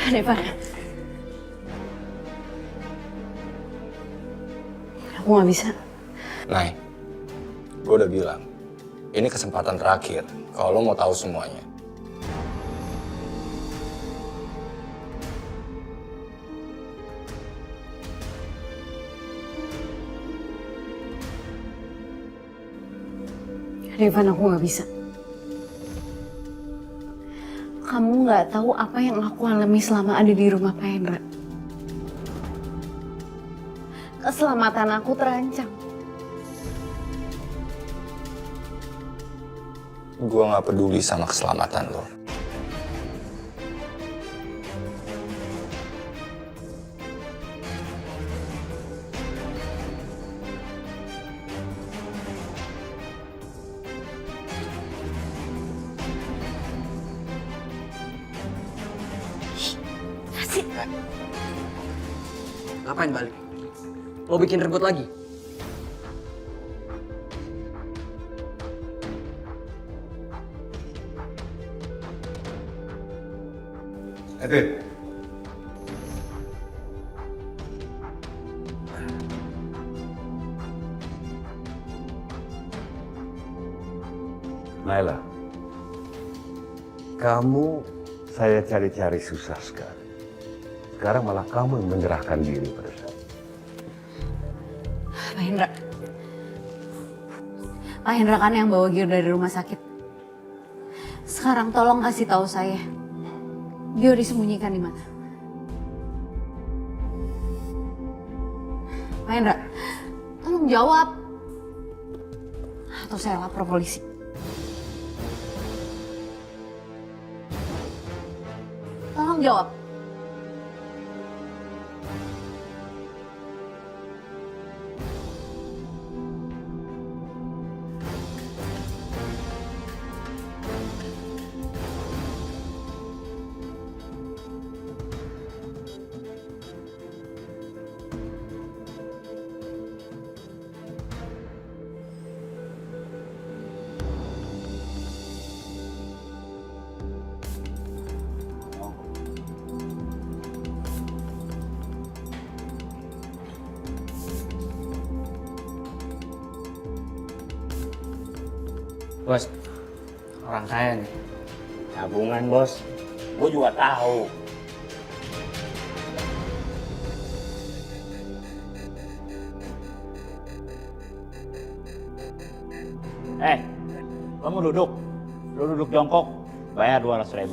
Devan, aku nggak bisa. Nay, gue udah bilang, ini kesempatan terakhir kalau lo mau tahu semuanya. Devan, aku nggak bisa. Kamu nggak tahu apa yang aku alami selama ada di rumah Pak Hendra. Keselamatan aku terancam. Gue gak peduli sama keselamatan lo. Asik. Ngapain balik? Mau bikin ribut lagi? Edwin. Naila, kamu saya cari-cari susah sekali. Sekarang malah kamu yang menyerahkan diri pada saya. Pak Hendra. Pak Hendra kan yang bawa Gio dari rumah sakit. Sekarang tolong kasih tahu saya. Gio disembunyikan di mana? Pak Hendra, tolong jawab. Atau saya lapor polisi. Tolong jawab. Bos, orang kaya nih. Tabungan, bos. Gue juga tahu. Lo mau duduk? Lo duduk jongkok, bayar 200.000.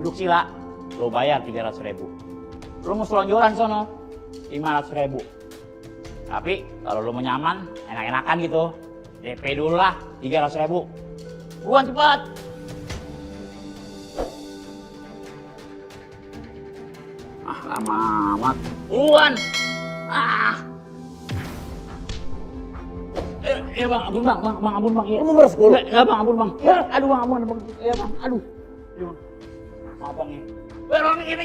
Duduk sila, lo bayar 300.000. Lo mau selonjoran sono, 500.000. Tapi kalau lo mau nyaman, enak-enakan gitu, DP dulu lah, 300.000. Buruan cepat. Lama amat. Buruan. Ya bang, ampun bang, ampun bang. Ya, nomor 10. Ya bang, ampun bang. Ya, aduh bang, ampun bang. Ya bang, aduh. Ya bang. Maaf bang ya. Bang, minggir.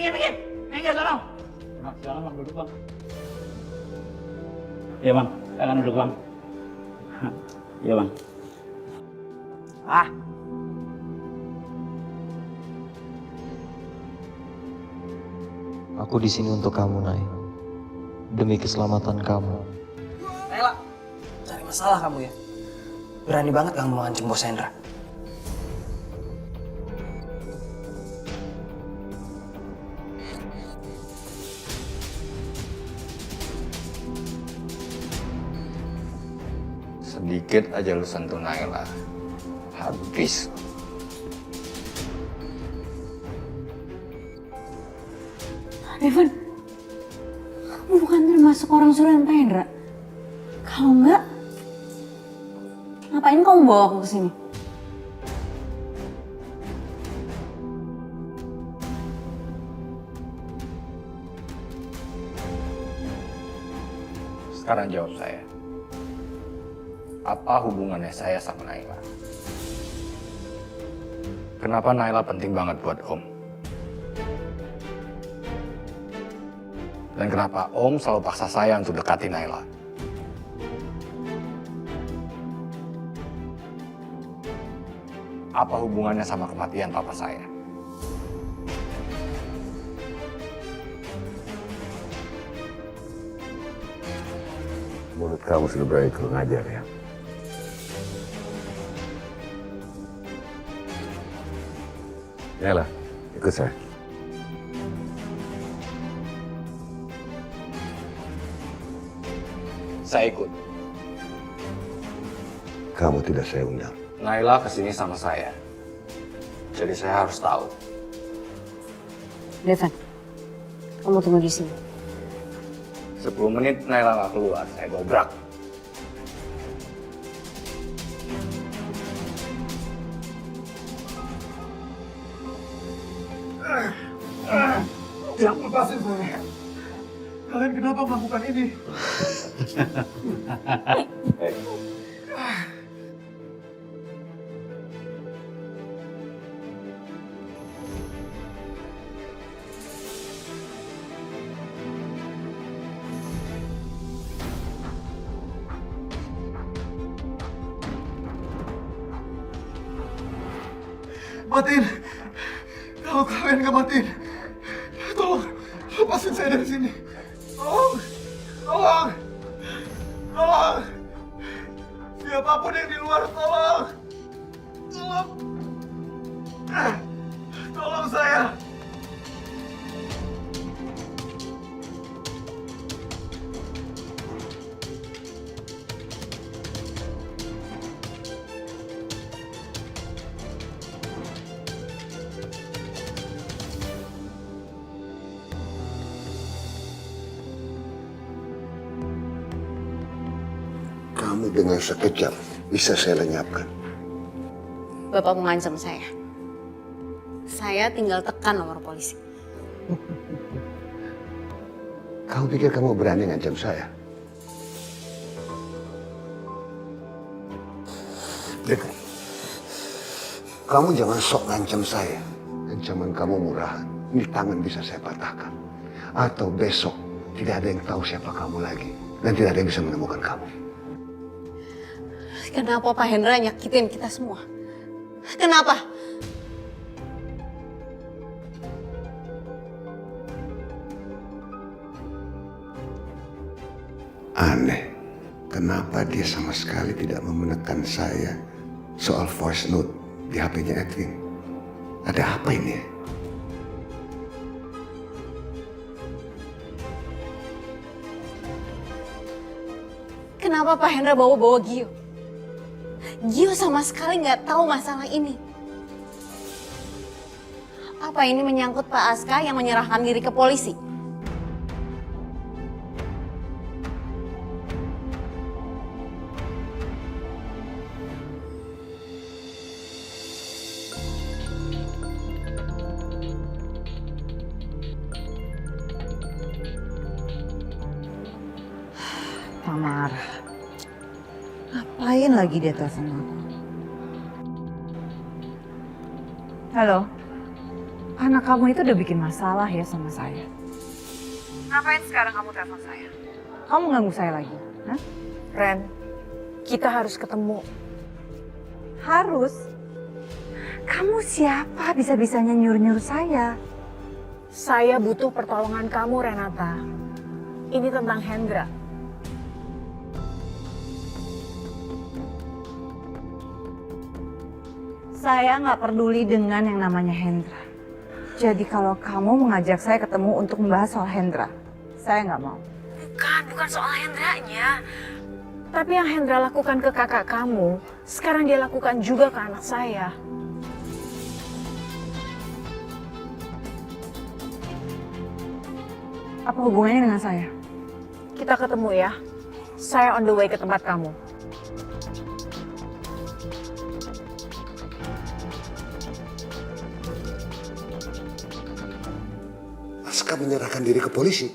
Minggir sana. Nah, silakan bang, duduk bang. Ya bang, silakan duduk bang. Ya bang. Aku di sini untuk kamu, Nay. Demi keselamatan kamu. Naila, cari masalah kamu ya. Berani banget kamu mengancam Bos Hendra. Sedikit aja lu sentuh Naila, habis. Devan, kamu bukan termasuk orang suruhan Pak Hendra. Kalau enggak, ngapain kamu bawa aku ke sini? Sekarang jawab saya. Apa hubungannya saya sama Naila? Kenapa Naila penting banget buat Om? Dan kenapa Om selalu paksa saya untuk dekati Naila? Apa hubungannya sama kematian papa saya? Mulut kamu sudah berani kurang ajar ya. Yalah, ikut saya. Saya ikut. Kamu tidak saya undang. Naila kesini sama saya. Jadi saya harus tahu. Devan, kamu tunggu di sini. 10 menit Naila nggak keluar, saya dobrak. Jangan lepasin saya. Kalian kenapa melakukan ini? Matiin. Kalau kalian nggak matiin, tolong lepasin saya dari sini. Tolong, tolong, tolong. Siapapun yang di luar, tolong, tolong, tolong saya. Kamu dengan sekejap bisa saya lenyapkan. Bapak mengancam saya. Saya tinggal tekan nomor polisi. Kamu pikir kamu berani ngancam saya? Dekat. Kamu jangan sok ngancam saya. Ancaman kamu murahan. Ini tangan bisa saya patahkan. Atau besok tidak ada yang tahu siapa kamu lagi. Dan tidak ada yang bisa menemukan kamu. Kenapa Pak Hendra nyakitin kita semua? Kenapa? Aneh. Kenapa dia sama sekali tidak mau menekan saya soal voice note di HP-nya Edwin? Ada apa ini? Kenapa Pak Hendra bawa-bawa Gio? Gio sama sekali nggak tahu masalah ini. Apa ini menyangkut Pak Aska yang menyerahkan diri ke polisi? Tamara, ngapain lagi dia telepon aku? Halo, anak kamu itu udah bikin masalah ya sama saya. Ngapain sekarang kamu telepon saya? Kamu ganggu saya lagi, hah? Ren, kita harus ketemu. Harus? Kamu siapa bisa-bisanya nyuruh-nyuruh saya? Saya butuh pertolongan kamu, Renata. Ini tentang Hendra. Saya nggak peduli dengan yang namanya Hendra. Jadi kalau kamu mengajak saya ketemu untuk membahas soal Hendra, saya nggak mau. Bukan soal Hendranya. Tapi yang Hendra lakukan ke kakak kamu, sekarang dia lakukan juga ke anak saya. Apa hubungannya dengan saya? Kita ketemu ya. Saya on the way ke tempat kamu. Aska menyerahkan diri ke polisi.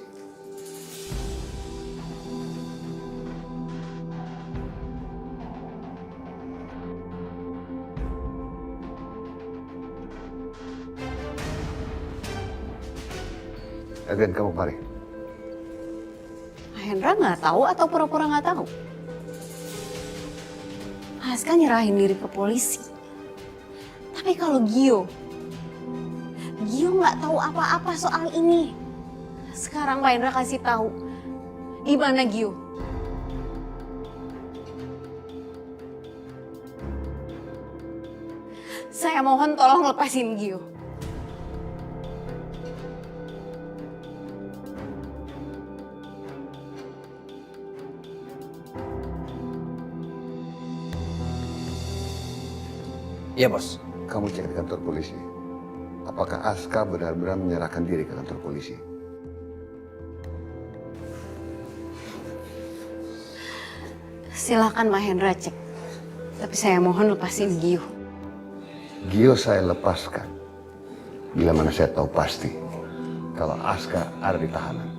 Edwin, kamu kemari. Hendra nggak tahu atau pura-pura nggak tahu? Aska nyerahin diri ke polisi. Tapi kalau Gio nggak tahu apa-apa soal ini. Sekarang Pak Hendra kasih tahu di mana Gio. Saya mohon tolong lepasin Gio. Iya, Bos. Kamu cek di kantor polisi. Apakah Aska benar-benar menyerahkan diri ke kantor polisi? Silakan Mahendra cek. Tapi saya mohon lepasin Gio. Gio saya lepaskan. Bila mana saya tahu pasti kalau Aska ada di tahanan.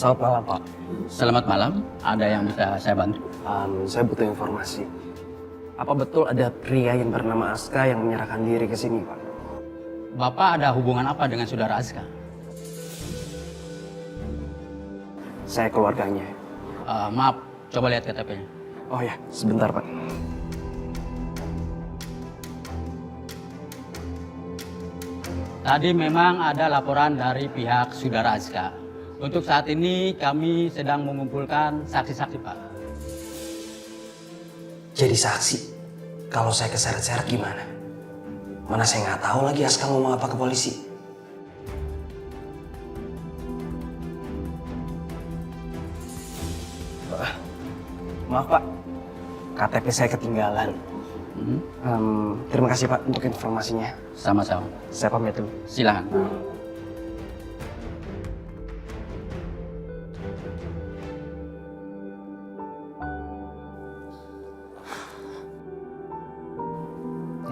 Selamat malam, Pak. Selamat malam, ada yang bisa saya bantu? Saya butuh informasi. Apa betul ada pria yang bernama Aska yang menyerahkan diri ke sini, Pak? Bapak ada hubungan apa dengan saudara Aska? Saya keluarganya. Maaf, coba lihat KTP-nya. Oh ya, sebentar, Pak. Tadi memang ada laporan dari pihak saudara Aska. Untuk saat ini kami sedang mengumpulkan saksi-saksi, Pak. Jadi saksi, kalau saya keseret-seret gimana? Mana saya nggak tahu lagi Aska ngomong apa ke polisi. Maaf, Pak. KTP saya ketinggalan. Terima kasih, Pak, untuk informasinya. Sama-sama. Saya pamit dulu. Silakan.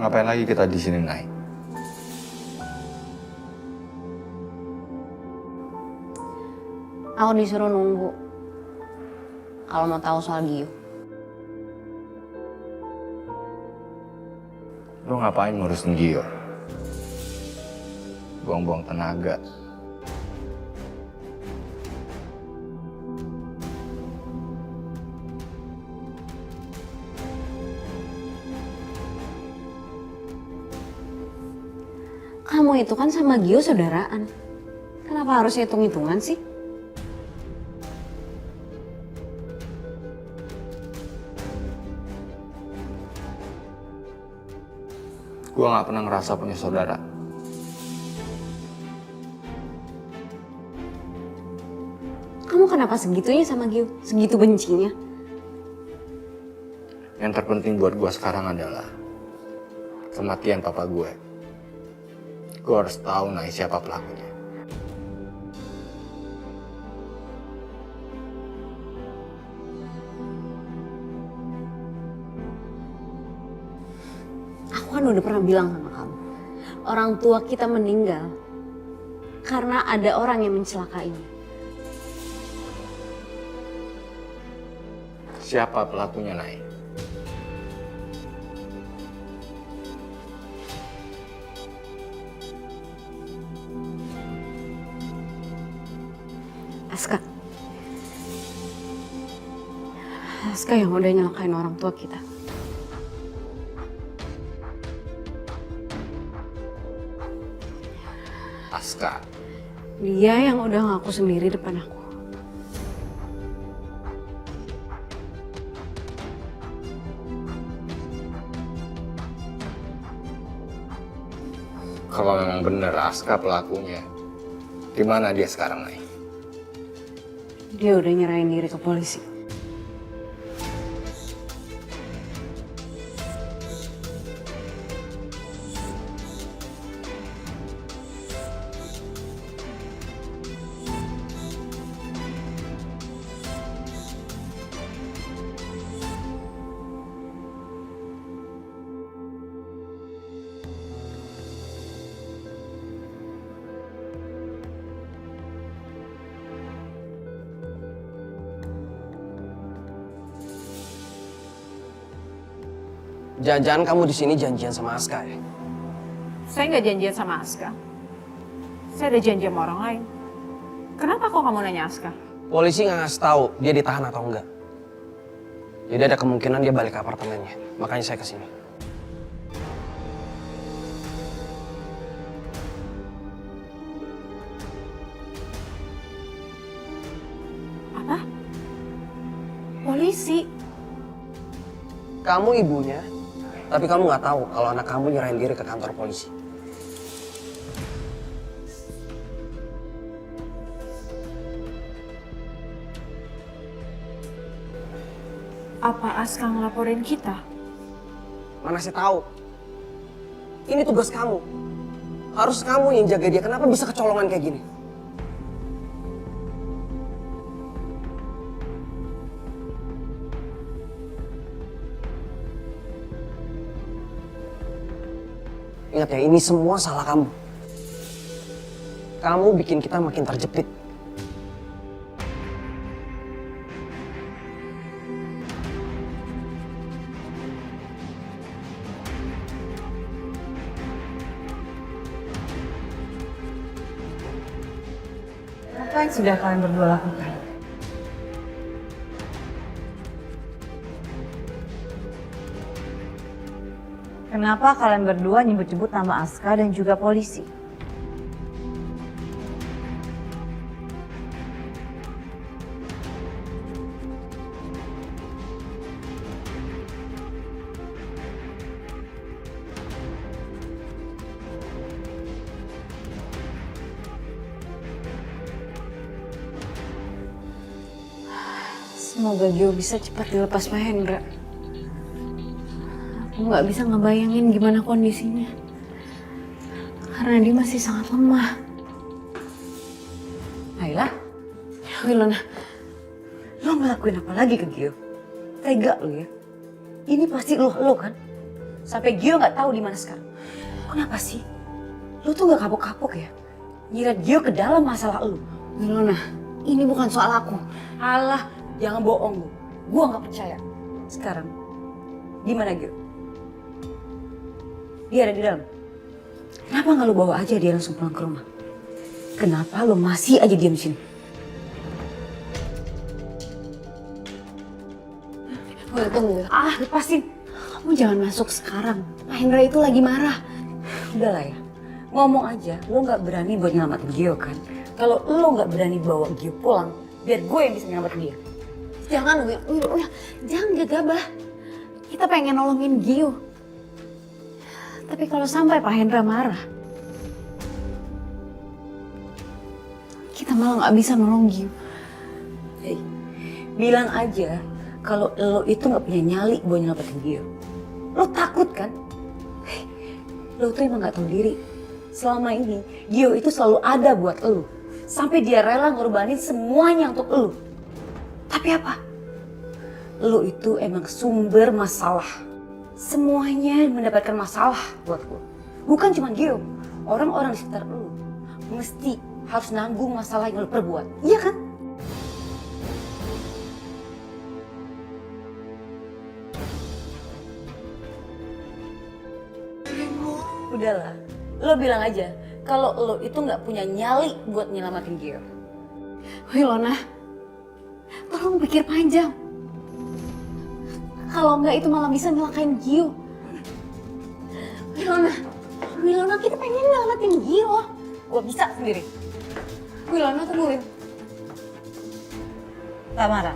Ngapain lagi kita di sini, Nay? Aku disuruh nunggu. Kalau mau tahu soal Gio. Lo ngapain ngurusin Gio? Buang-buang tenaga. Kamu itu kan sama Gio saudaraan. Kenapa harus hitung-hitungan sih? Gue gak pernah ngerasa punya saudara. Kamu kenapa segitunya sama Gio? Segitu bencinya? Yang terpenting buat gue sekarang adalah kematian papa gue. Gue harus tahu Nay siapa pelakunya. Aku kan udah pernah bilang sama kamu. Orang tua kita meninggal karena ada orang yang mencelakainya. Siapa pelakunya, Nay? Aska. Aska yang udah nyelakain orang tua kita. Aska. Dia yang udah ngaku sendiri depan aku. Kalau memang benar Aska pelakunya, di mana dia sekarang, Nay? Dia udah nyerahin diri ke polisi. Jangan kamu di sini janjian sama Aska ya? Saya nggak janjian sama Aska. Saya ada janji sama orang lain. Kenapa kok kamu nanya Aska? Polisi nggak ngasih tahu dia ditahan atau enggak. Jadi ada kemungkinan dia balik ke apartemennya. Makanya saya kesini. Apa? Polisi? Kamu ibunya, tapi kamu nggak tahu kalau anak kamu nyerahin diri ke kantor polisi. Apa Aska ngelaporin kita? Mana saya tahu. Ini tugas kamu. Harus kamu yang jaga dia. Kenapa bisa kecolongan kayak gini? Ingat ya, ini semua salah kamu. Kamu bikin kita makin terjepit. Apa yang sudah kalian berdua lakukan? Kenapa kalian berdua nyebut-nyebut nama Aska dan juga polisi? Semoga Gio bisa cepat dilepas Mahendra. Aku nggak bisa ngebayangin gimana kondisinya. Karena dia masih sangat lemah. Naila, Wilona, lo ngelakuin apa lagi ke Gio? Tega lo ya? Ini pasti lo kan? Sampai Gio nggak tahu di mana sekarang. Kenapa sih? Lo tuh nggak kapok-kapok ya? Nyirat Gio ke dalam masalah lo. Wilona, ini bukan soal aku. Alah, jangan bohong lo. Gua nggak percaya. Sekarang, di mana Gio? Dia ada di dalam. Kenapa nggak lo bawa aja dia langsung pulang ke rumah? Kenapa lo masih aja diam sini? Wil, tunggu. Lepasin. Kamu jangan masuk sekarang. Mahendra itu lagi marah. Udah lah ya. Ngomong aja, lo nggak berani buat nyelamatin Gio kan? Kalau lo nggak berani bawa Gio pulang, biar gue yang bisa nyelamatin dia. Jangan, Wil, jangan gegabah. Kita pengen nolongin Gio. Tapi kalau sampai Pak Hendra marah, kita malah nggak bisa nolong Gio. Hei, bilang aja kalau lo itu nggak punya nyali buat nyelamatin Gio. Lo takut kan? Hei, lo tuh emang nggak tahu diri. Selama ini Gio itu selalu ada buat lo. Sampai dia rela ngorbanin semuanya untuk lo. Tapi apa? Lo itu emang sumber masalah. Semuanya mendapatkan masalah buat lo. Bukan cuma Gio. Orang-orang di sekitar lo mesti harus nanggung masalah yang lo perbuat. Iya kan? Udahlah, lo bilang aja kalau lo itu nggak punya nyali buat nyelamatin Gio. Wilona, tolong pikir panjang. Kalau enggak itu malah bisa nyelakain Gio. Wilona, kita pengen nyelamatin Gio. Gue bisa sendiri. Wilona, tunggu, Wil. Tamara,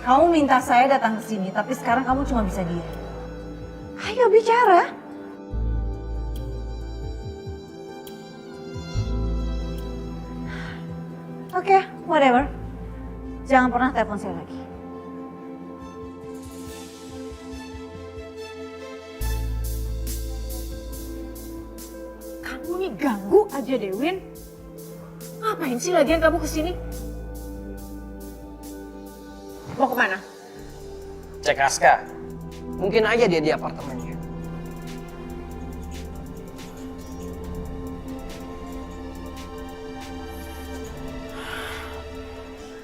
kamu minta saya datang ke sini, tapi sekarang kamu cuma bisa diam. Ayo bicara. Oke, whatever. Jangan pernah telepon saya lagi. Kamu nih ganggu aja deh, Win. Ngapain sih lagian kamu kesini? Mau kemana? Cek Aska. Mungkin aja dia di apartemennya.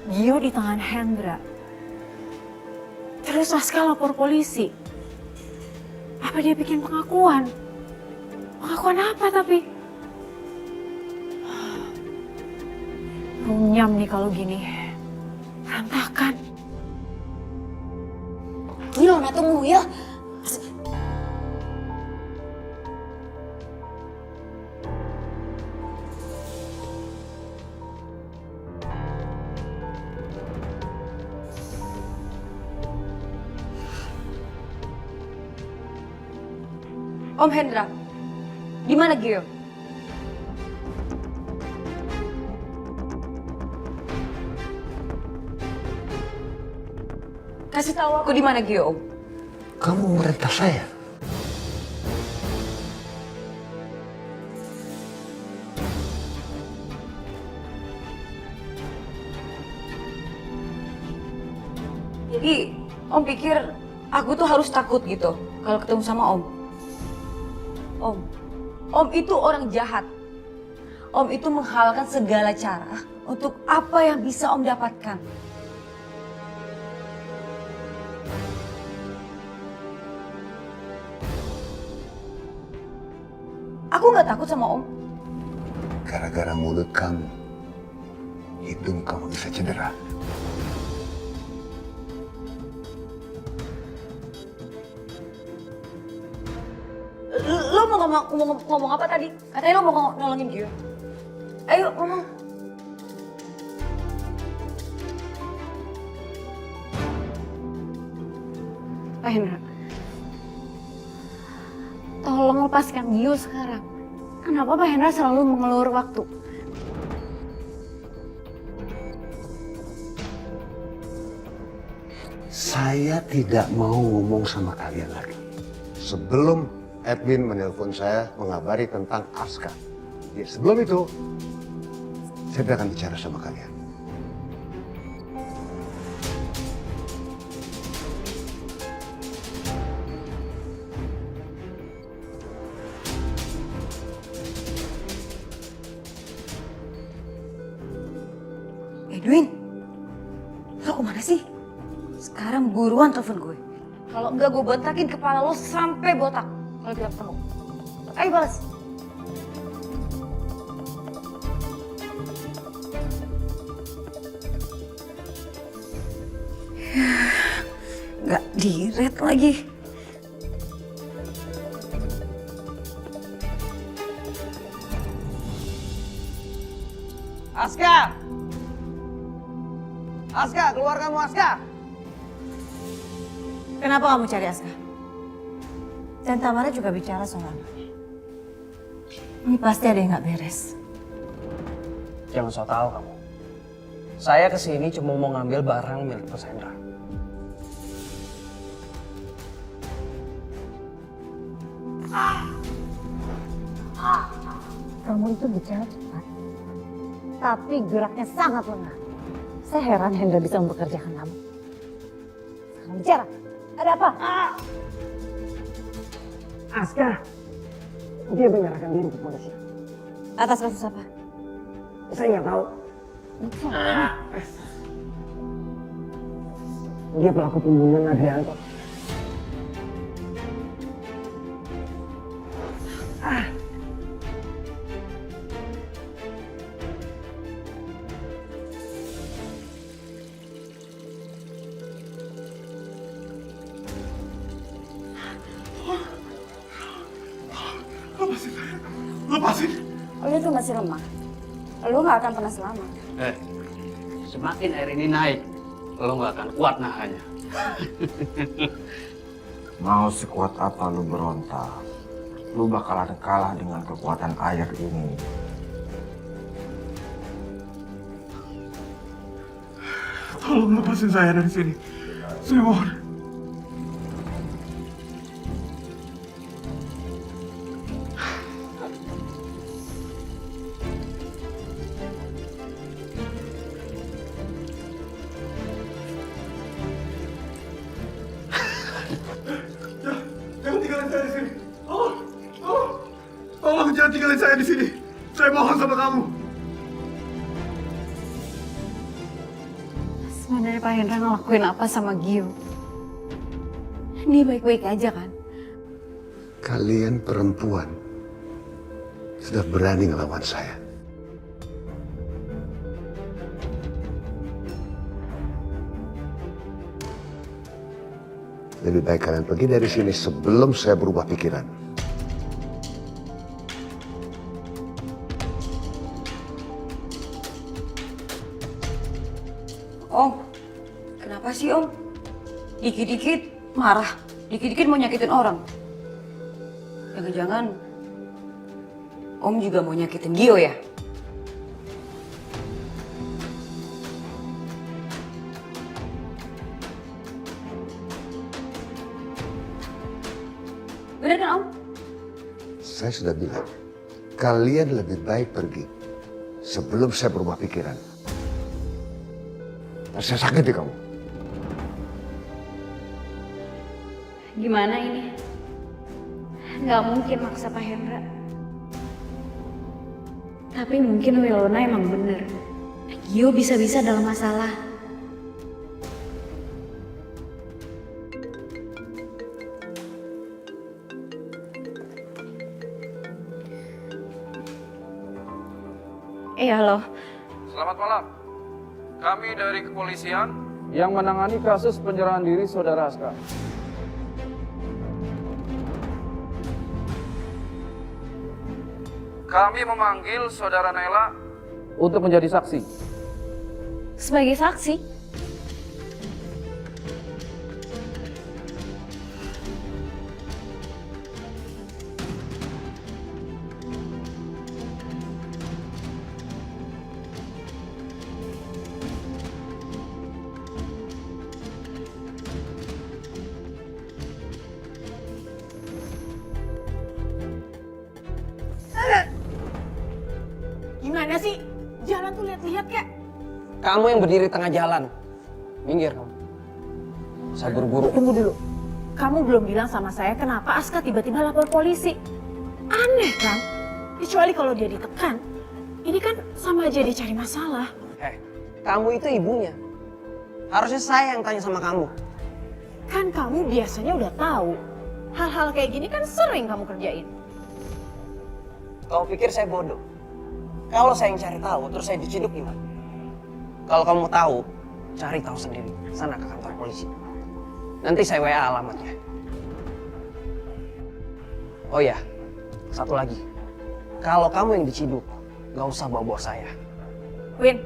Gio di tangan Hendra. Terus Aska lapor polisi. Apa dia bikin pengakuan? Pengakuan apa tapi? Runyam nih kalau gini. Berantakan. Wilona tunggu ya. Om Hendra, di mana Gio? Kasih tahu aku di mana Gio, Om. Kamu merintah saya. Jadi, Om pikir aku tuh harus takut gitu kalau ketemu sama Om. Om itu orang jahat. Om itu menghalalkan segala cara untuk apa yang bisa Om dapatkan. Aku nggak takut sama Om. Gara-gara mulut kamu, hidung kamu bisa cedera. Lo mau ngomong apa tadi? Katanya lo mau nolongin Gio. Ayo ngomong. Pak Hendra. Tolong lepaskan Gio sekarang. Kenapa Pak Hendra selalu mengelur waktu? Saya tidak mau ngomong sama kalian lagi. Sebelum admin menelpon saya mengabari tentang Aska. Ya, sebelum itu, saya akan bicara sama kalian. Edwin, lo kemana sih? Sekarang buruan telepon gue. Kalau enggak gue bentakin kepala lo sampai botak. Kalau kita ketemu. Ayo balas. Nggak di-read lagi. Aska! Aska, keluar kamu Aska! Kenapa kamu cari Aska? Dan Tamara juga bicara soal anaknya. Ini pasti ada yang nggak beres. Jangan so tau kamu. Saya kesini cuma mau ngambil barang milik Mas Hendra. Kamu itu bicara cepat, tapi geraknya sangat lemah. Saya heran Hendra bisa mempekerjakan kamu. Sekarang bicara, ada apa? Aska, dia menyerahkan diri ke polisi. Atas kasus apa? Saya nggak tahu. Dia pelaku pembunuhan Adrianto. Lepasin saya. Lepasin. Lo itu masih lemah. Lo nggak akan pernah selamat. Semakin air ini naik, lo nggak akan kuat nahannya. Mau sekuat apa lu berontak, lu bakalan kalah dengan kekuatan air ini. Tolong lepasin saya dari sini. Saya mohon. Jangan tinggalin saya di sini. Tolong jangan tinggalin saya di sini. Saya mohon sama kamu. Sebenarnya Pak Hendra ngelakuin apa sama Gio? Dia baik-baik aja kan? Kalian perempuan sudah berani ngelawan saya. Lebih baik kalian pergi dari sini sebelum saya berubah pikiran. Om, kenapa sih Om? Dikit-dikit marah, dikit-dikit mau nyakitin orang. Jangan-jangan Om juga mau nyakitin Gio ya? Bener kan Om? Saya sudah bilang, kalian lebih baik pergi sebelum saya berubah pikiran. Saya sakiti kamu. Gimana ini? Nggak mungkin maksa Pak Hendra. Tapi mungkin Wilona emang bener. Gio bisa-bisa dalam masalah. Halo. Selamat malam. Kami dari kepolisian yang menangani kasus penyerahan diri Saudara Aska. Kami memanggil Saudara Naila untuk menjadi saksi. Sebagai saksi? Gimana sih? Jalan tuh lihat-lihat kek. Kamu yang berdiri tengah jalan. Minggir kamu. Saya buru-buru. Tunggu dulu. Kamu belum bilang sama saya kenapa Aska tiba-tiba lapor polisi. Aneh kan? Kecuali kalau dia ditekan. Ini kan sama aja dia cari masalah. Kamu itu ibunya. Harusnya saya yang tanya sama kamu. Kan kamu biasanya udah tahu. Hal-hal kayak gini kan sering kamu kerjain. Kau pikir saya bodoh? Kalau saya yang cari tahu, terus saya diciduk gimana? Kalau kamu tahu, cari tahu sendiri. Sana ke kantor polisi. Nanti saya WA alamatnya. Oh ya, satu lagi. Kalau kamu yang diciduk, nggak usah bawa-bawa saya. Win,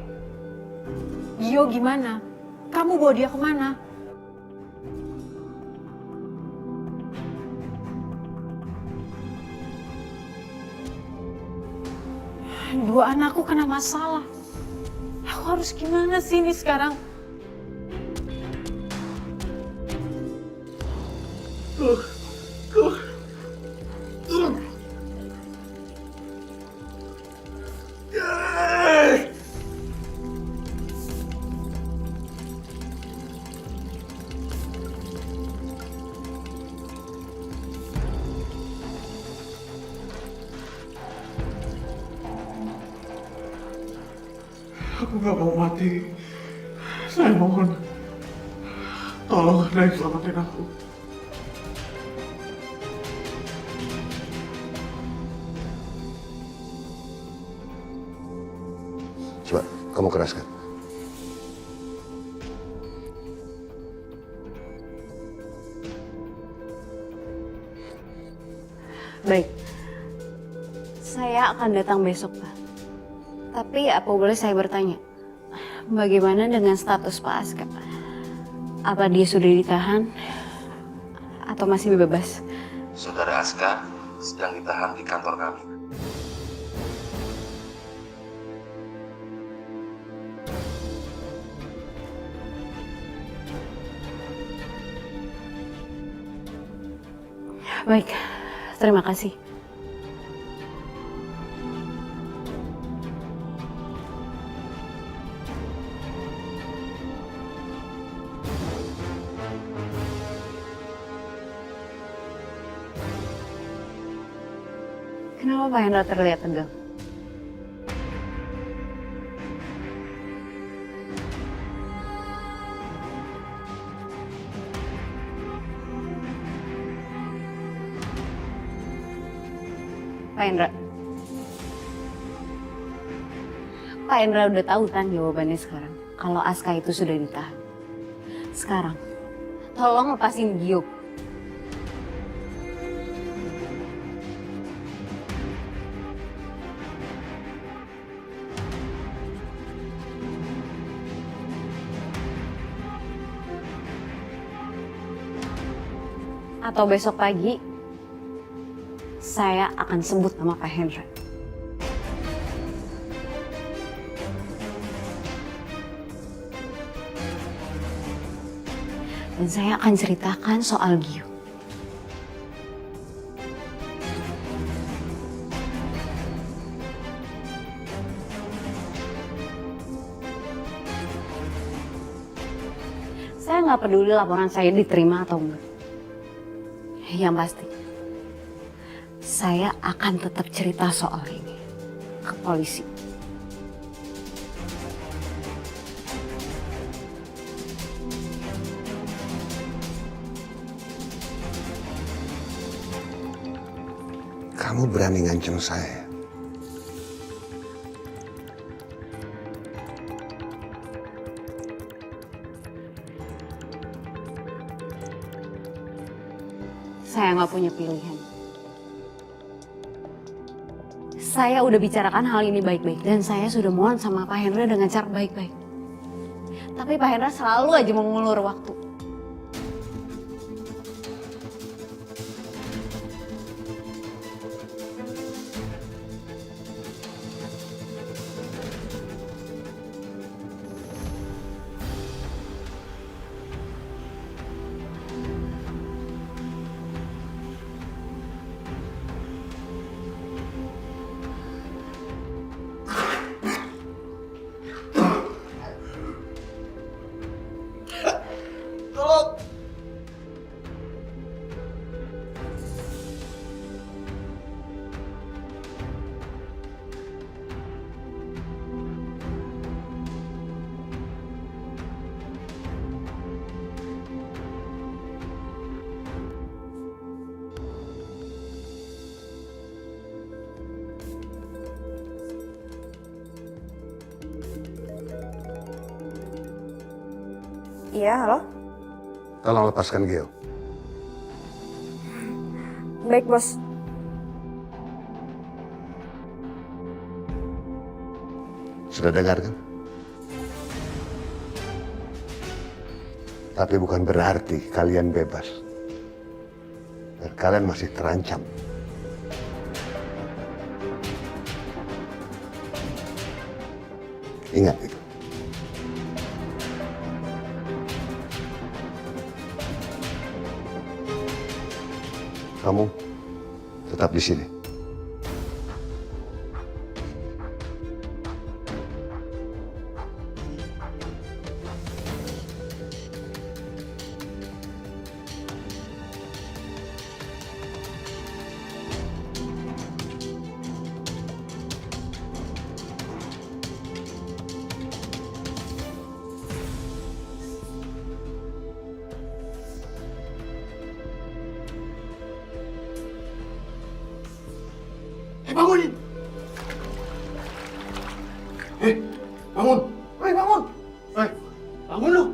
Gio gimana? Kamu bawa dia kemana? Dua anakku kena masalah. Aku harus gimana sih ini sekarang? Aku nggak mau mati. Saya mohon, tolong Anda yang selamatin aku. Coba, kamu keraskan. Baik. Saya akan datang besok, Pak. Tapi apa boleh saya bertanya, bagaimana dengan status Pak Aska? Apa dia sudah ditahan atau masih bebas? Saudara Aska sedang ditahan di kantor kami. Baik, terima kasih. Kenapa Pak Hendra terlihat tegang? Pak Hendra. Pak Hendra udah tahu kan jawabannya sekarang. Kalau Aska itu sudah ditahan. Sekarang, tolong lepasin Gio. Atau besok pagi, saya akan sebut nama Pak Hendra. Dan saya akan ceritakan soal Gio. Saya nggak peduli laporan saya diterima atau enggak. Yang pasti, saya akan tetap cerita soal ini ke polisi. Kamu berani ngancam saya. Saya nggak punya pilihan. Saya udah bicarakan hal ini baik-baik dan saya sudah mohon sama Pak Hendra dengan cara baik-baik. Tapi Pak Hendra selalu aja mengulur waktu. Iya, halo? Tolong lepaskan Gio. Baik, Bos. Sudah dengar kan? Tapi bukan berarti kalian bebas. Dan kalian masih terancam. Ingat itu. Kamu tetap di sini. Bangunin! Bangun! Bangun! Bangun lu!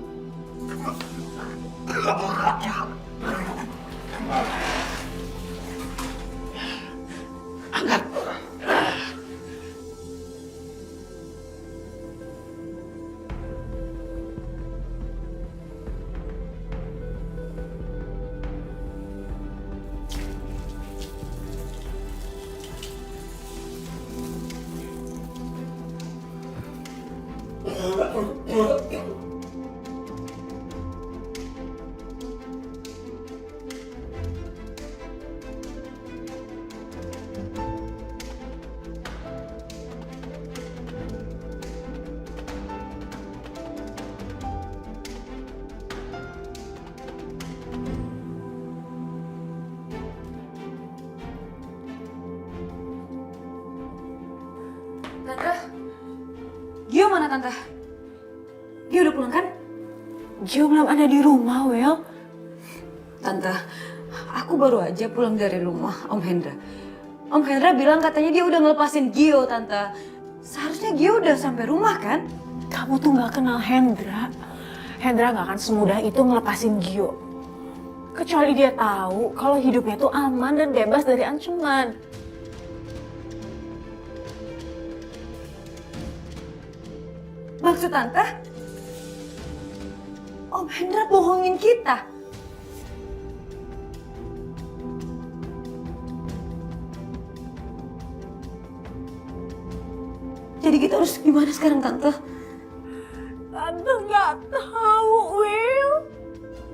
Angkat! Tante, Gio mana Tante? Gio udah pulang kan? Gio belum ada di rumah, Wel. Tante, aku baru aja pulang dari rumah Om Hendra. Om Hendra bilang katanya dia udah ngelepasin Gio, Tante. Seharusnya Gio udah sampai rumah kan? Kamu tuh gak kenal Hendra. Hendra gak akan semudah itu ngelepasin Gio. Kecuali dia tahu kalau hidupnya tuh aman dan bebas dari ancaman. Maksud Tante? Om Hendra bohongin kita. Jadi kita harus gimana sekarang, Tante? Tante nggak tahu, Will.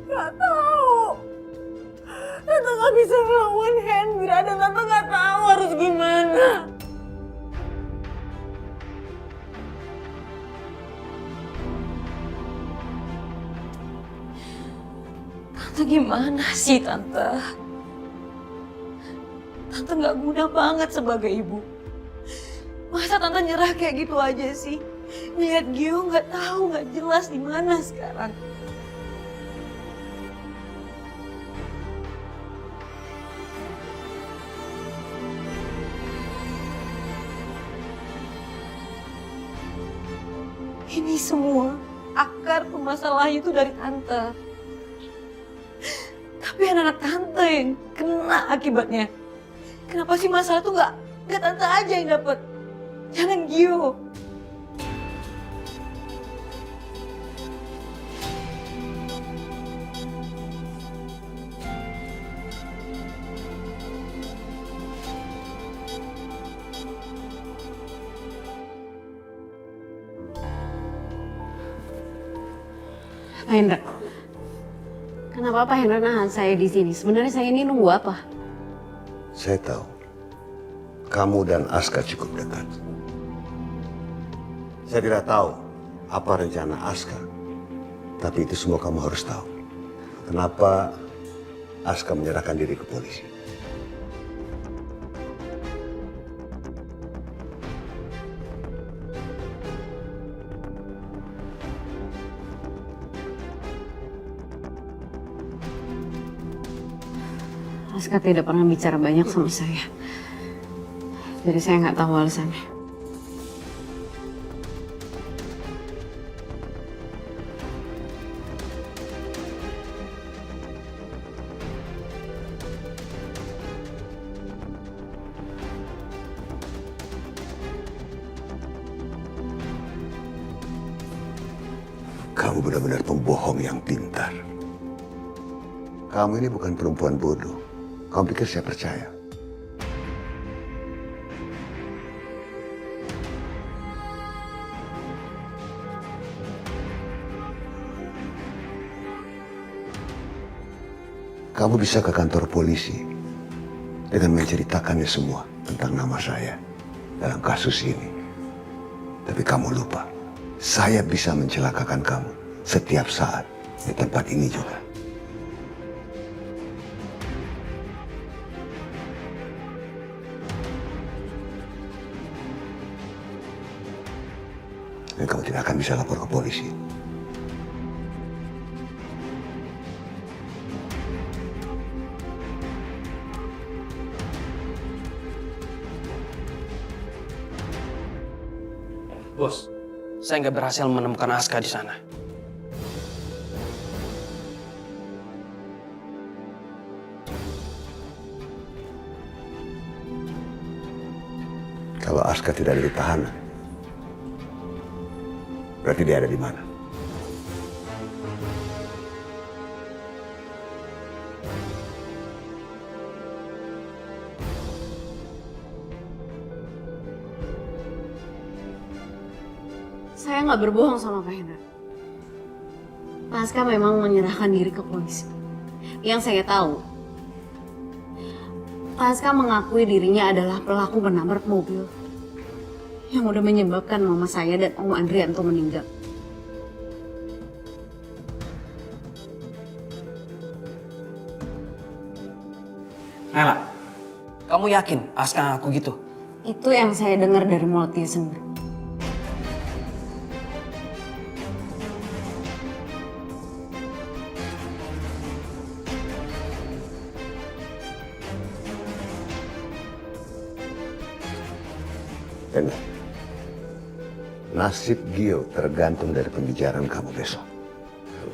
Nggak tahu. Tante nggak bisa ngelawan Hendra dan Tante nggak tahu harus gimana. Tante gimana sih, Tante? Tante nggak guna banget sebagai ibu. Masa Tante nyerah kayak gitu aja sih? Ngeliat Gio nggak tahu, nggak jelas di mana sekarang. Ini semua akar permasalahannya itu dari Tante. Tapi anak-anak Tante yang kena akibatnya. Kenapa sih masalah tuh nggak Tante aja yang dapet? Jangan Gio. Pak Hendra, kenapa Pak Hendra nahan saya di sini? Sebenarnya saya ini nunggu apa? Saya tahu, kamu dan Aska cukup dekat. Saya tidak tahu apa rencana Aska, tapi itu semua kamu harus tahu. Kenapa Aska menyerahkan diri ke polisi? Aska tidak pernah bicara banyak sama saya. Jadi saya nggak tahu alasannya. Kamu benar-benar pembohong yang pintar. Kamu ini bukan perempuan bodoh. Kamu pikir saya percaya? Kamu bisa ke kantor polisi dengan menceritakannya semua tentang nama saya dalam kasus ini. Tapi kamu lupa, saya bisa mencelakakan kamu setiap saat di tempat ini juga. Dan kamu tidak akan bisa lapor ke polisi. Bos, saya nggak berhasil menemukan Aska di sana. Kalau Aska tidak ada di tahanan, berarti dia ada di mana? Saya nggak berbohong sama Pak Hendra. Pak Aska memang menyerahkan diri ke polisi. Yang saya tahu, Pak Aska mengakui dirinya adalah pelaku menabrak mobil yang udah menyebabkan mama saya dan Om Adrianto meninggal. Nela, kamu yakin Aska ngaku gitu? Itu yang saya dengar dari mulut dia sendiri. Enak. Nasib Gio tergantung dari pembicaraan kamu besok.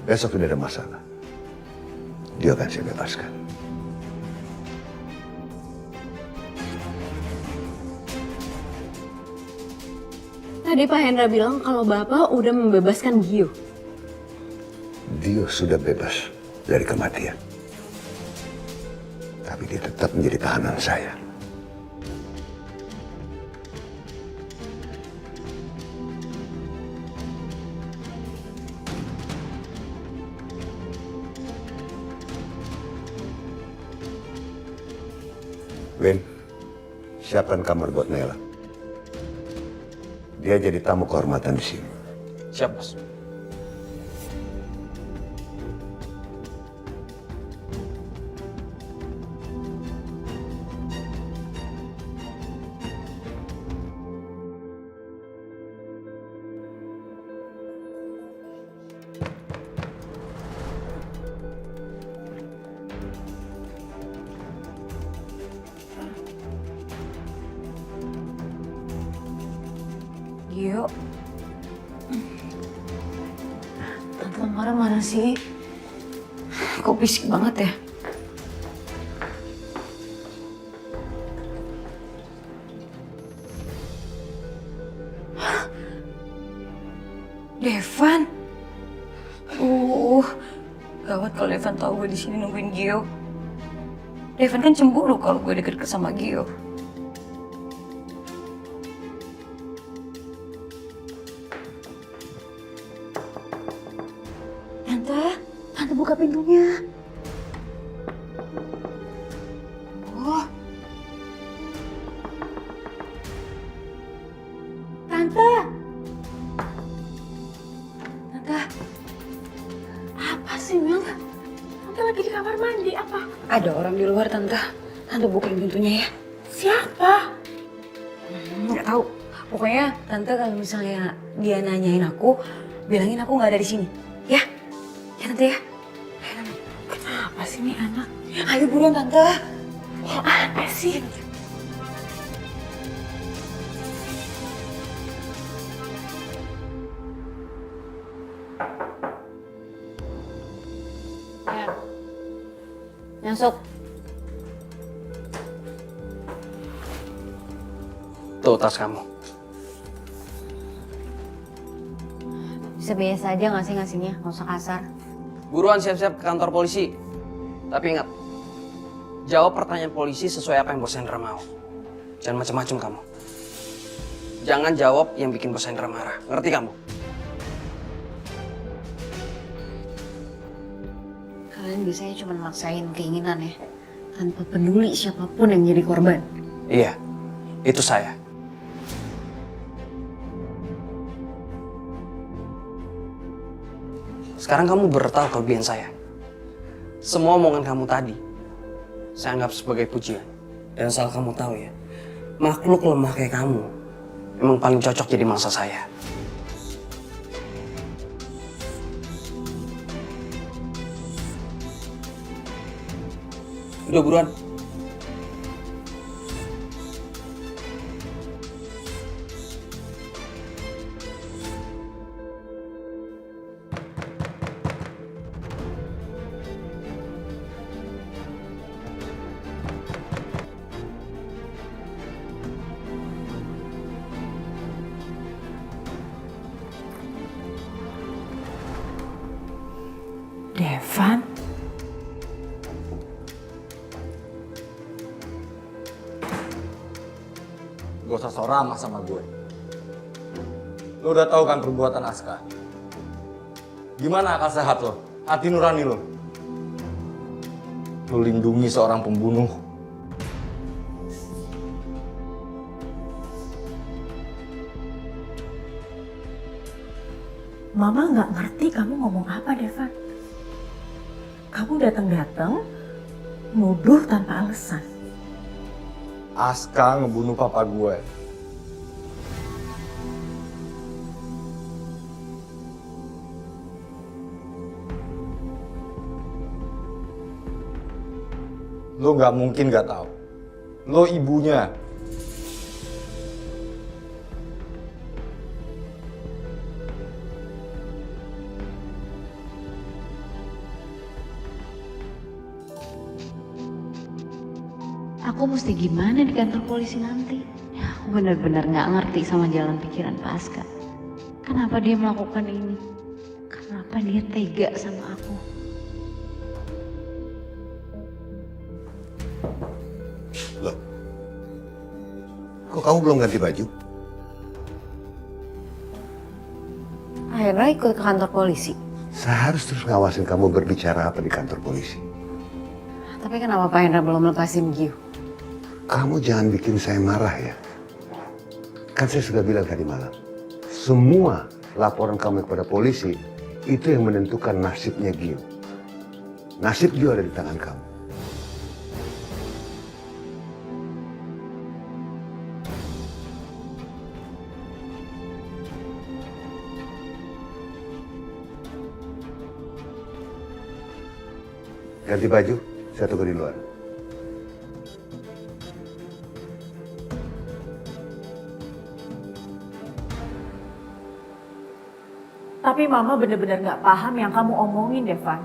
Besok tidak ada masalah. dia akan saya bebaskan. Tadi Pak Hendra bilang kalau Bapak udah membebaskan Gio. Dia sudah bebas dari kematian. Tapi dia tetap menjadi tahanan saya. Win, siapkan kamar buat Nela. Dia jadi tamu kehormatan di sini. Siap, Bos. Gio. Tante Mara mana sih? Kok bisik banget ya? Devan. Gawat kalau Devan tahu gue di sini nungguin Gio. Devan kan cemburu kalau gue deket sama Gio. Tante buka pintunya. Oh. Tante. Apa sih, Mel? Tante lagi di kamar mandi, apa? Ada orang di luar, Tante. Tante bukain pintunya ya. Siapa? Nggak tahu. Pokoknya Tante kalau misalnya dia nanyain aku, bilangin aku nggak ada di sini. Ya? Ya, Tante ya? Kenapa sih nih anak? Ayo buruan, Tante. Kok aneh sih? Ya. Masuk. Tuh tas kamu. Bisa biasa aja nggak sih ngasihnya? Nggak usah kasar. Buruan siap-siap ke kantor polisi. Tapi ingat, jawab pertanyaan polisi sesuai apa yang Bos Hendra mau. Jangan macam-macam kamu. Jangan jawab yang bikin Bos Hendra marah. Ngerti kamu? Kalian biasanya cuma maksain keinginan ya, tanpa peduli siapapun yang jadi korban. Iya, itu saya. Sekarang kamu bertahu kelebihan saya. Semua omongan kamu tadi, saya anggap sebagai pujian. Dan asal kamu tahu ya, makhluk lemah kayak kamu emang paling cocok jadi mangsa saya. Udah buruan. Devan? Gak usah sok ramah sama gue. Lo udah tahu kan perbuatan Aska? Gimana akal sehat lo? Hati nurani lo? Lo lindungi seorang pembunuh. Mama nggak ngerti kamu ngomong apa, Devan. Kamu datang-datang, nuduh tanpa alasan. Aska ngebunuh papa gue. Lo nggak mungkin nggak tahu. Lo ibunya. aku mesti gimana di kantor polisi nanti? Aku benar-benar nggak ngerti sama jalan pikiran Pak Aska. Kenapa dia melakukan ini? Kenapa dia tega sama aku? Loh, kok kamu belum ganti baju? Akhirnya ikut ke kantor polisi. Saya harus terus ngawasin kamu berbicara apa di kantor polisi. Tapi kenapa Pak Hendra belum lepasin Gio? Kamu jangan bikin saya marah ya. Kan saya sudah bilang tadi malam, semua laporan kamu kepada polisi itu yang menentukan nasibnya Gio. Nasib Gio ada di tangan kamu. Ganti baju, saya tunggu di luar. Tapi Mama bener-bener gak paham yang kamu omongin, Devan.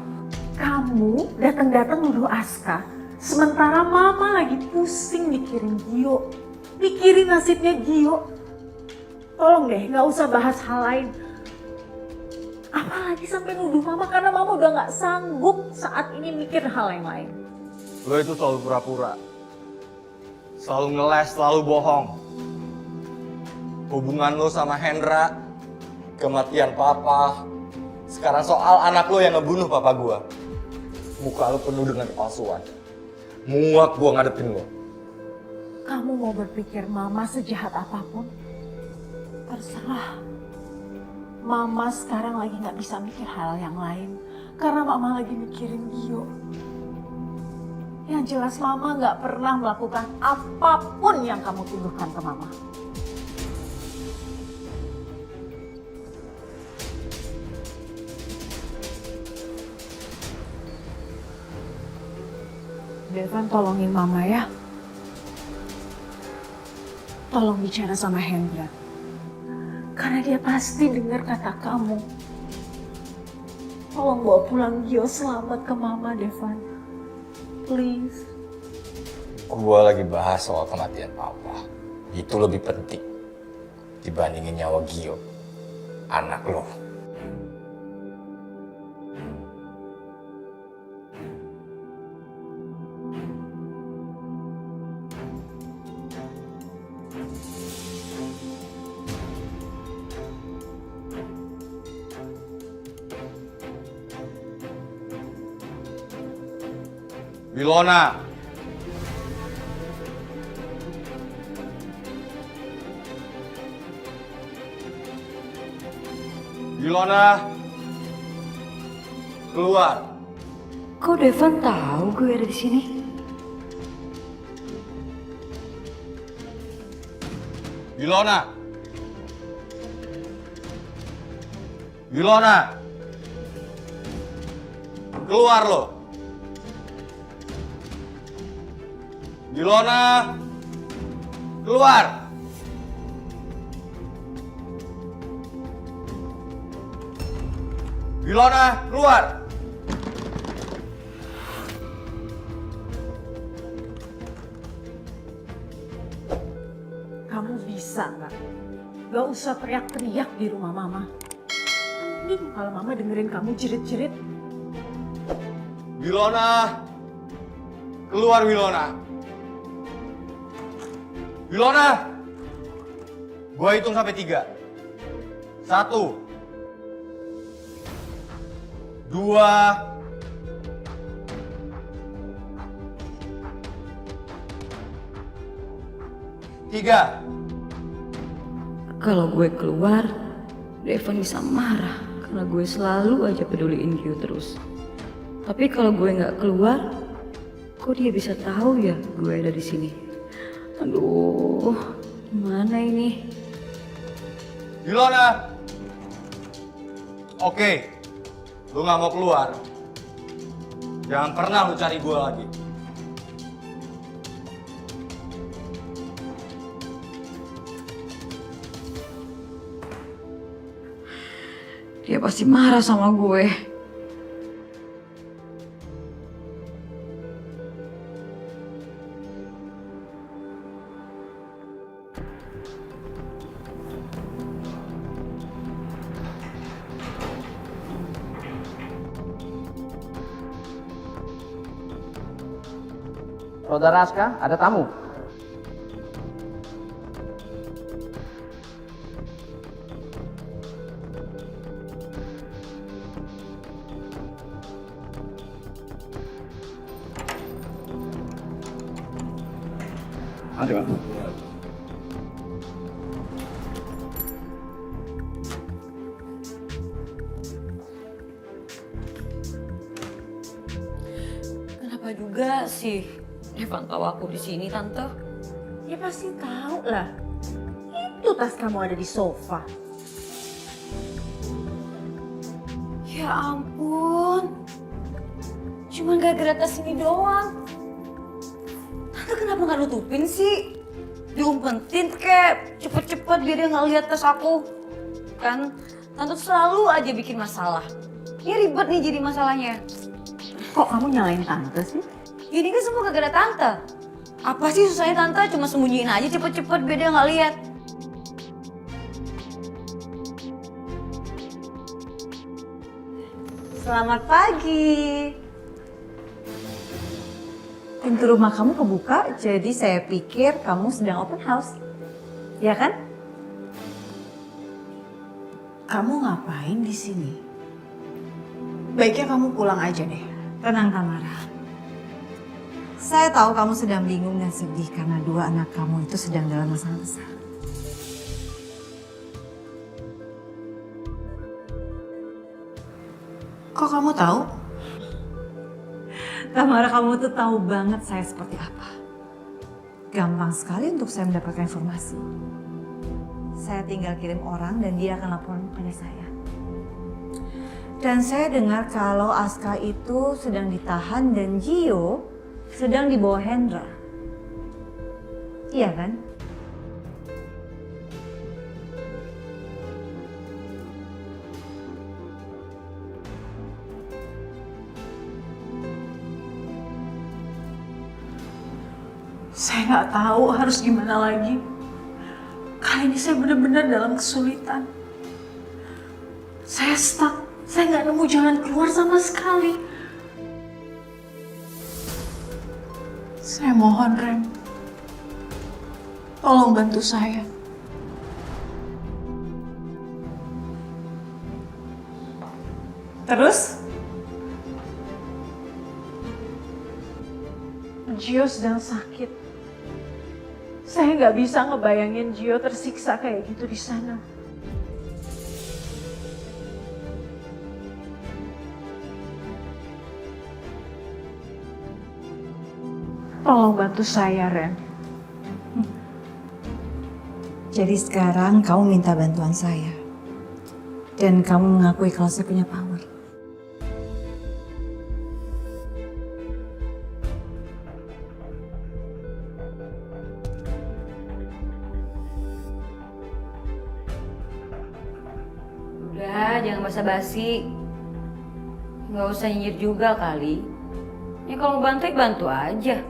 Kamu datang-datang nuduh Aska, sementara Mama lagi pusing mikirin Gio. Mikirin nasibnya Gio. Tolong deh, gak usah bahas hal lain. Apalagi sampai nuduh Mama, karena Mama udah gak sanggup saat ini mikir hal yang lain. Lo itu selalu pura-pura. Selalu ngeles, selalu bohong. Hubungan lo sama Hendra, kematian papa, sekarang soal anak lo yang ngebunuh papa gua. Muka lo penuh dengan kepalsuan. Muak gua ngadepin lo. Kamu mau berpikir Mama sejahat apapun? Terserah. Mama sekarang lagi gak bisa mikir hal yang lain. Karena Mama lagi mikirin Gio. Yang jelas Mama gak pernah melakukan apapun yang kamu tuduhkan ke Mama. Devan, tolongin Mama ya. Tolong bicara sama Hendra. Karena dia pasti dengar kata kamu. Tolong bawa pulang Gio selamat ke Mama, Devan. Please. Gua lagi bahas soal kematian papa. Itu lebih penting dibandingin nyawa Gio, anak lo. Wilona. Wilona. Keluar. Kok Devan tahu gue ada di sini? Wilona. Wilona. Keluar lo. Wilona, keluar! Wilona, keluar! Kamu bisa nggak? Gak usah teriak-teriak di rumah Mama. Mending kalau Mama dengerin kamu jerit-jerit. Wilona, keluar Wilona! Wilona, gua hitung sampai 3. 1, 2, 3. Kalau gue keluar, Devan bisa marah karena gue selalu aja peduliin Gio terus. Tapi kalau gue nggak keluar, kok dia bisa tahu ya gue ada di sini? Aduh, gimana ini? Wilona, oke, lu nggak mau keluar, jangan pernah lu cari gue lagi. Dia pasti marah sama gue. Saudara Aska, ada tamu. Ada, Pak. Kenapa juga sih Evan tahu aku di sini, Tante? Ya pasti tahu lah. Itu tas kamu ada di sofa. Ya ampun. Cuman gara-gara tas ini doang. Tante kenapa nggak nutupin sih? Diumpetin kayak cepet-cepet biar dia nggak lihat tas aku. Kan Tante selalu aja bikin masalah. Ini ribet nih jadi masalahnya. Kok kamu nyalain tante sih? Ini kan semua gara-gara Tante. Apa sih susahnya Tante? Cuma sembunyiin aja cepet-cepet biar dia nggak lihat. Selamat pagi. Pintu rumah kamu kebuka, jadi saya pikir kamu sedang open house. Ya kan? Kamu ngapain di sini? Baiknya kamu pulang aja deh. Tenang Tamara. Saya tahu kamu sedang bingung dan sedih karena dua anak kamu itu sedang dalam masalah besar. Kok kamu tahu? Tamara, kamu tuh tahu banget saya seperti apa. Gampang sekali untuk saya mendapatkan informasi. Saya tinggal kirim orang dan dia akan laporan pada saya. Dan saya dengar kalau Aska itu sedang ditahan dan Gio sedang dibawa Hendra. Iya kan? Saya nggak tahu harus gimana lagi. Kali ini saya benar-benar dalam kesulitan. Saya stuck. Saya nggak nemu jalan keluar sama sekali. Saya mohon, Ren. Tolong bantu saya. Terus? Gio sedang sakit. Saya nggak bisa ngebayangin Gio tersiksa kayak gitu di sana. Tolong bantu saya, Ren. Jadi sekarang kamu minta bantuan saya. Dan kamu mengakui kalau saya punya power. Udah, jangan basa-basi. Nggak usah nyinyir juga kali. Ya kalau mau bantu, bantu aja.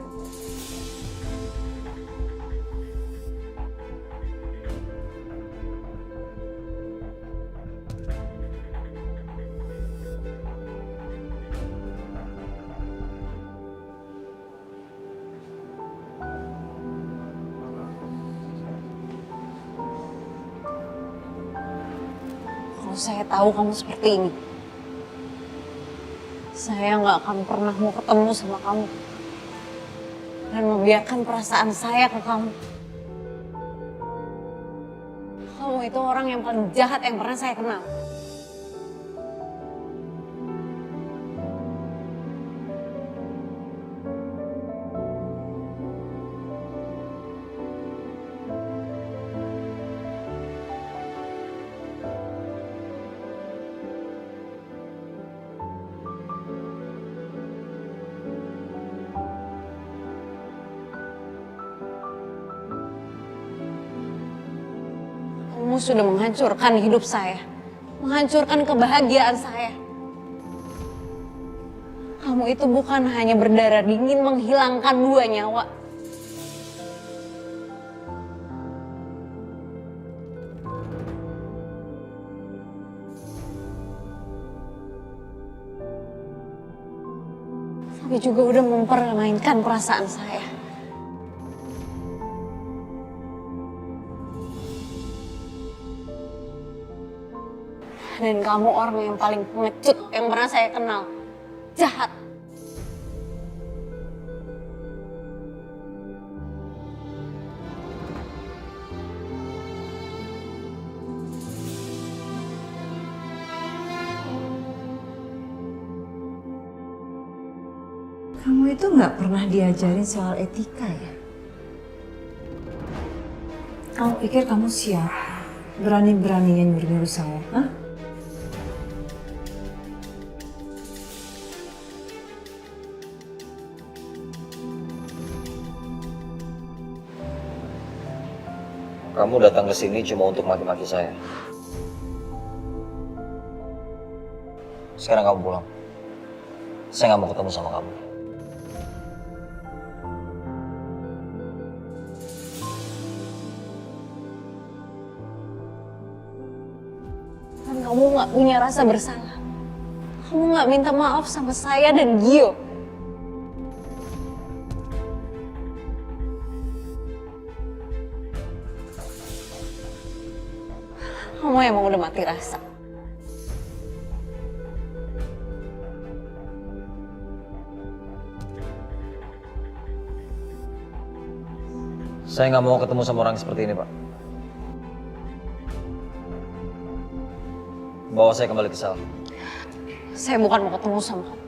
Kalau saya tahu kamu seperti ini, saya nggak akan pernah mau ketemu sama kamu dan membiarkan perasaan saya ke kamu. Kamu itu orang yang paling jahat yang pernah saya kenal. Kamu sudah menghancurkan hidup saya, menghancurkan kebahagiaan saya. Kamu itu bukan hanya berdarah dingin menghilangkan 2 nyawa. Tapi juga udah mempermainkan perasaan saya. Dan kamu orang yang paling pengecut yang pernah saya kenal. Jahat. Kamu itu nggak pernah diajarin soal etika ya? Kamu pikir kamu siap? Berani-beraninya nyuruh saya, hah? Kamu datang ke sini cuma untuk maki-maki saya. Sekarang kamu pulang. Saya nggak mau ketemu sama kamu. Dan kamu nggak punya rasa bersalah. Kamu nggak minta maaf sama saya dan Gio. Kamu emang udah mati rasa. Saya nggak mau ketemu sama orang seperti ini, Pak. Bawa saya kembali ke sel. Saya bukan mau ketemu sama kamu.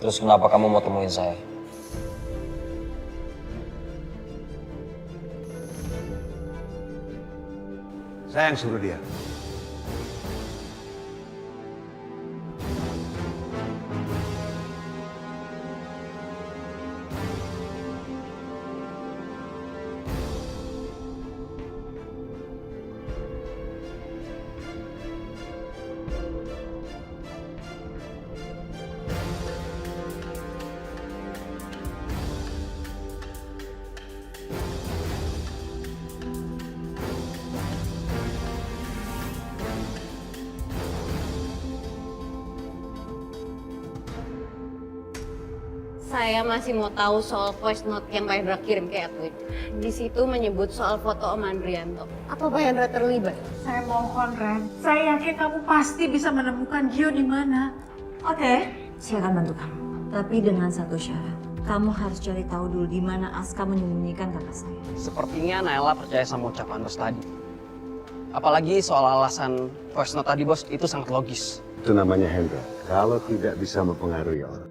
Terus kenapa kamu mau temuin saya? Saya yang suruh dia. Saya masih mau tahu soal voice note yang Pak Hendra kirim ke Edwin. Di situ menyebut soal foto Om Andrianto. Apa Pak Hendra terlibat? Saya mohon, Ren. Saya yakin kamu pasti bisa menemukan Gio di mana. Oke? Saya akan bantu kamu. Tapi dengan satu syarat. Kamu harus cari tahu dulu di mana Aska menyembunyikan kakak saya. Sepertinya Naila percaya sama ucapan bos tadi. Apalagi soal alasan voice note tadi, bos, itu sangat logis. Itu namanya Hendra. Kalau tidak bisa mempengaruhi orang,